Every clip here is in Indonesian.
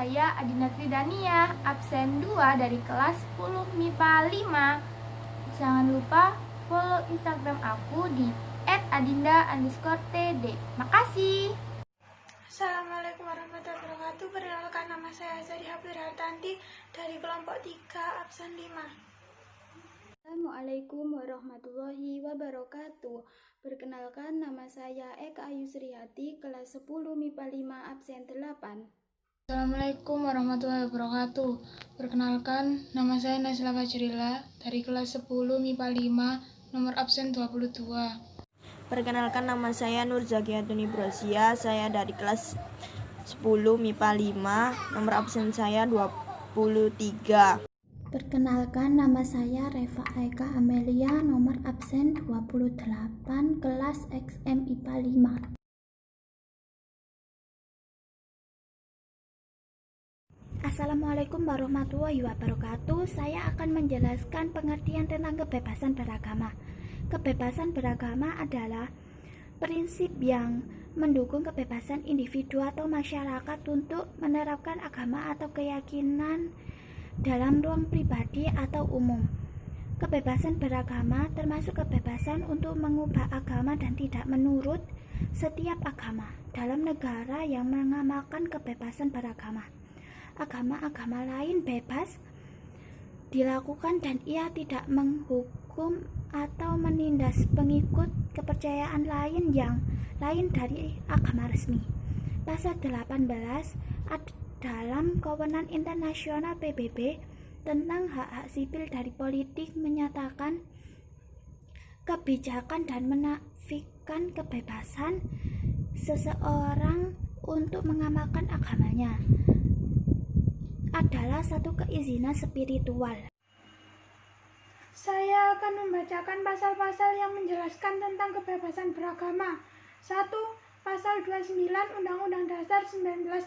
saya Adina Tridania, absen 2 dari kelas 10 MIPA 5. Jangan lupa follow Instagram aku di @adinda_td. Makasih. Assalamualaikum warahmatullahi wabarakatuh. Perkenalkan, nama saya Azari Haflir Hartanti dari kelompok 3 absen 5. Assalamualaikum warahmatullahi wabarakatuh. Perkenalkan, nama saya Eka Ayu Srihati, kelas 10 MIPA 5 absen 8. Assalamualaikum warahmatullahi wabarakatuh. Perkenalkan, nama saya Nasila Fajrila dari kelas 10 MIPA 5, nomor absen 22. Perkenalkan, nama saya Nur Zakiyatun Ibrosia, saya dari kelas 10 MIPA 5, nomor absen saya 23. Perkenalkan, nama saya Reva Eka Amelia, nomor absen 28, kelas XM IPA 5. Assalamualaikum warahmatullahi wabarakatuh. Saya akan menjelaskan pengertian tentang kebebasan beragama. Kebebasan beragama adalah prinsip yang mendukung kebebasan individu atau masyarakat untuk menerapkan agama atau keyakinan dalam ruang pribadi atau umum. Kebebasan beragama termasuk kebebasan untuk mengubah agama dan tidak menurut setiap agama dalam negara yang mengamalkan kebebasan beragama. Agama-agama lain bebas dilakukan dan ia tidak menghukum atau menindas pengikut kepercayaan lain yang lain dari agama resmi. Pasal 18 dalam Kovenant Internasional PBB tentang hak-hak sipil dari politik menyatakan kebijakan dan menafikan kebebasan seseorang untuk mengamalkan agamanya adalah satu keizinan spiritual. Saya akan membacakan pasal-pasal yang menjelaskan tentang kebebasan beragama. 1. Pasal 29 Undang-Undang Dasar 1945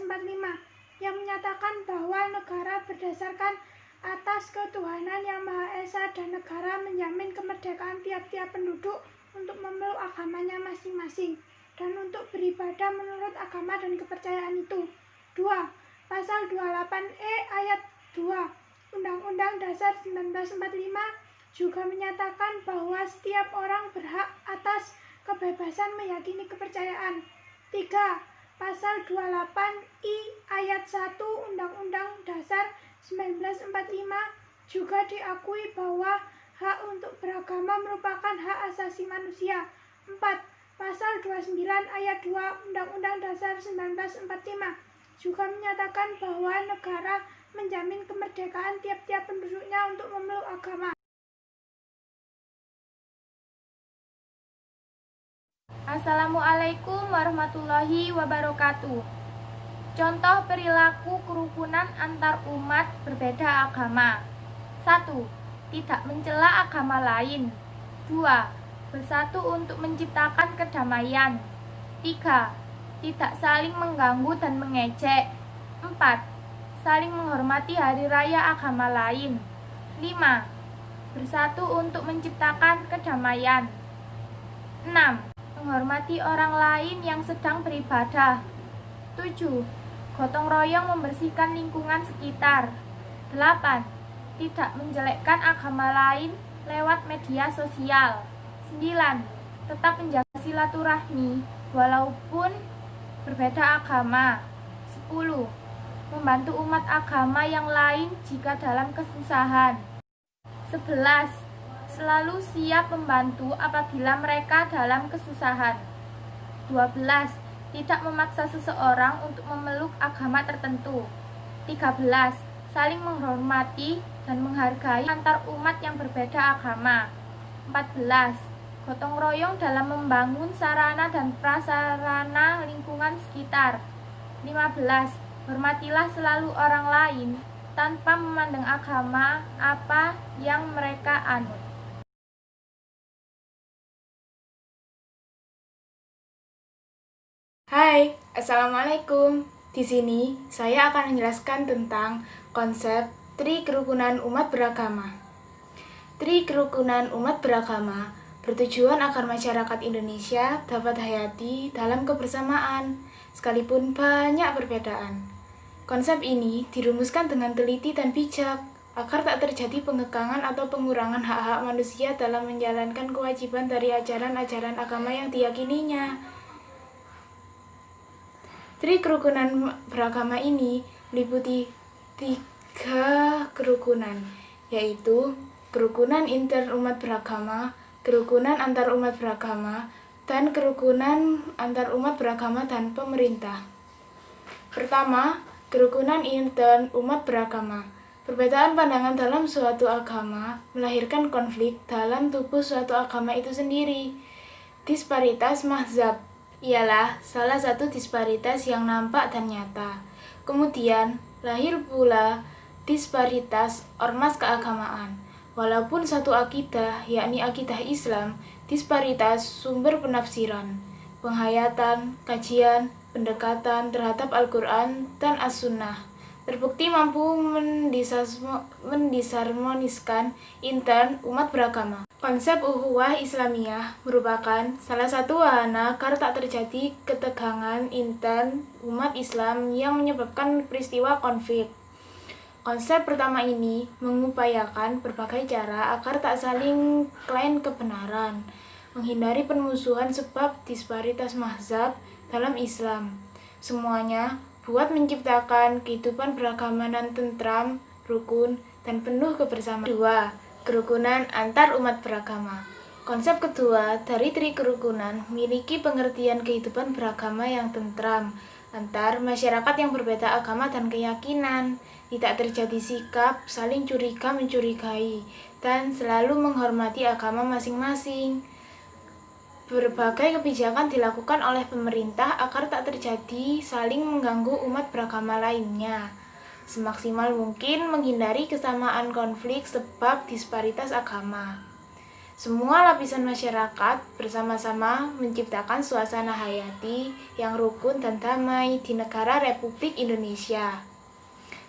yang menyatakan bahwa negara berdasarkan atas ketuhanan yang Maha Esa dan negara menjamin kemerdekaan tiap-tiap penduduk untuk memeluk agamanya masing-masing dan untuk beribadah menurut agama dan kepercayaan itu. 2. Pasal 28E ayat 2 Undang-Undang Dasar 1945 juga menyatakan bahwa setiap orang berhak atas kebebasan meyakini kepercayaan. 3. Pasal 28I ayat 1 Undang-Undang Dasar 1945 juga diakui bahwa hak untuk beragama merupakan hak asasi manusia. 4. Pasal 29 ayat 2 Undang-Undang Dasar 1945 juga menyatakan bahwa negara menjamin kemerdekaan tiap-tiap penduduknya untuk memeluk agama. Assalamualaikum warahmatullahi wabarakatuh. Contoh perilaku kerukunan antar umat berbeda agama. 1. Tidak mencela agama lain. 2. Bersatu untuk menciptakan kedamaian. 3. Tidak saling mengganggu dan mengejek. 4. Saling menghormati hari raya agama lain. 5. Bersatu untuk menciptakan kedamaian. 6. Menghormati orang lain yang sedang beribadah. 7. Gotong royong membersihkan lingkungan sekitar. 8. Tidak menjelekkan agama lain lewat media sosial. 9. Tetap menjaga silaturahmi walaupun berbeda agama. 10. Membantu umat agama yang lain jika dalam kesusahan. 11. Selalu siap membantu apabila mereka dalam kesusahan. 12. Tidak memaksa seseorang untuk memeluk agama tertentu. 13. Saling menghormati dan menghargai antar umat yang berbeda agama. 14. Gotong royong dalam membangun sarana dan prasarana lingkungan sekitar. 15. Hormatilah selalu orang lain tanpa memandang agama apa yang mereka anut. Hai, Assalamualaikum. Di sini saya akan menjelaskan tentang konsep Tri Kerukunan Umat Beragama. Tri Kerukunan Umat Beragama bertujuan agar masyarakat Indonesia dapat hayati dalam kebersamaan, sekalipun banyak perbedaan. Konsep ini dirumuskan dengan teliti dan bijak agar tak terjadi pengekangan atau pengurangan hak-hak manusia dalam menjalankan kewajiban dari ajaran-ajaran agama yang diyakininya. Tri kerukunan beragama ini meliputi 3 kerukunan, yaitu kerukunan interumat beragama, kerukunan antarumat beragama, dan kerukunan antarumat beragama dan pemerintah. Pertama, kerukunan intern umat beragama. Perbedaan pandangan dalam suatu agama melahirkan konflik dalam tubuh suatu agama itu sendiri. Disparitas mazhab ialah salah satu disparitas yang nampak dan nyata. Kemudian, lahir pula disparitas ormas keagamaan. Walaupun satu akidah, yakni akidah Islam, disparitas sumber penafsiran, penghayatan, kajian, pendekatan terhadap Al-Quran dan As-Sunnah terbukti mampu mendisharmoniskan intern umat beragama. Konsep ukhuwah Islamiyah merupakan salah satu wahana agar tak terjadi ketegangan intern umat Islam yang menyebabkan peristiwa konflik. Konsep pertama ini mengupayakan berbagai cara agar tak saling klaim kebenaran, menghindari permusuhan sebab disparitas mazhab dalam Islam. Semuanya buat menciptakan kehidupan beragama dan tentram, rukun, dan penuh kebersamaan. 2. Kerukunan antar umat beragama. Konsep kedua dari tri kerukunan memiliki pengertian kehidupan beragama yang tentram antar masyarakat yang berbeda agama dan keyakinan. Tidak terjadi sikap saling curiga mencurigai dan selalu menghormati agama masing-masing. Berbagai kebijakan dilakukan oleh pemerintah agar tak terjadi saling mengganggu umat beragama lainnya. Semaksimal mungkin menghindari kesamaan konflik sebab disparitas agama. Semua lapisan masyarakat bersama-sama menciptakan suasana hayati yang rukun dan damai di negara Republik Indonesia.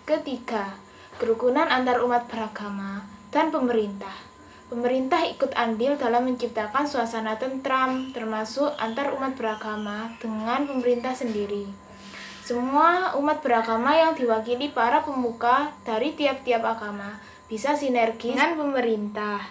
Ketiga, kerukunan antar umat beragama dan pemerintah. Pemerintah ikut andil dalam menciptakan suasana tentram, termasuk antar umat beragama dengan pemerintah sendiri. Semua umat beragama yang diwakili para pemuka dari tiap-tiap agama bisa sinergis dengan pemerintah,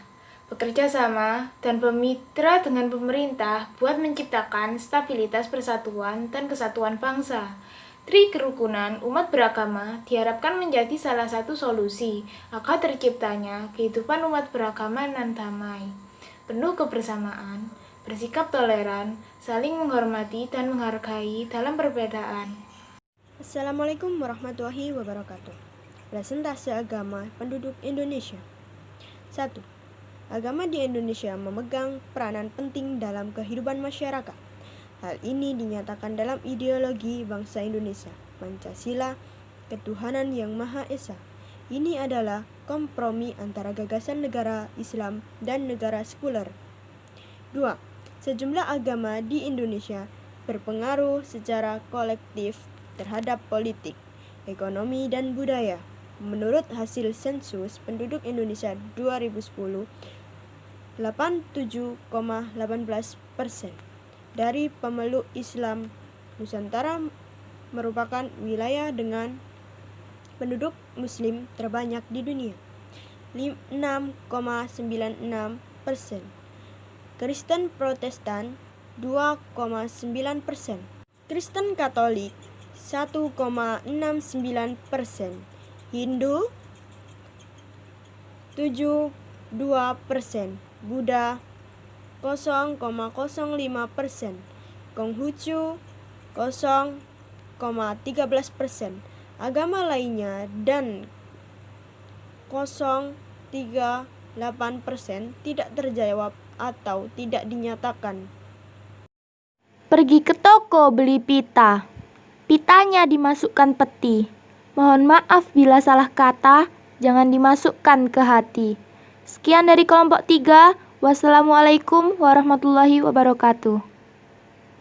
bekerja sama dan bermitra dengan pemerintah buat menciptakan stabilitas persatuan dan kesatuan bangsa. Tri kerukunan umat beragama diharapkan menjadi salah satu solusi agar terciptanya kehidupan umat beragama dan damai, penuh kebersamaan, bersikap toleran, saling menghormati dan menghargai dalam perbedaan. Assalamualaikum warahmatullahi wabarakatuh. Presentase agama penduduk Indonesia. 1. Agama di Indonesia memegang peranan penting dalam kehidupan masyarakat. Hal ini dinyatakan dalam ideologi bangsa Indonesia, Pancasila, ketuhanan yang Maha Esa. Ini adalah kompromi antara gagasan negara Islam dan negara sekuler. 2. Sejumlah agama di Indonesia berpengaruh secara kolektif terhadap politik, ekonomi, dan budaya. Menurut hasil sensus penduduk Indonesia 2010, 87,18% dari pemeluk Islam Nusantara merupakan wilayah dengan penduduk Muslim terbanyak di dunia, 6,96%. Kristen Protestan 2,9%. Kristen Katolik 1,69%. Hindu 7,2%. Buddha 0,05%, Konghucu 0,13%, agama lainnya dan 0,38% tidak terjawab atau tidak dinyatakan. Pergi ke toko beli pita. Pitanya dimasukkan peti. Mohon maaf bila salah kata, jangan dimasukkan ke hati. Sekian dari kelompok 3. Wassalamualaikum warahmatullahi wabarakatuh.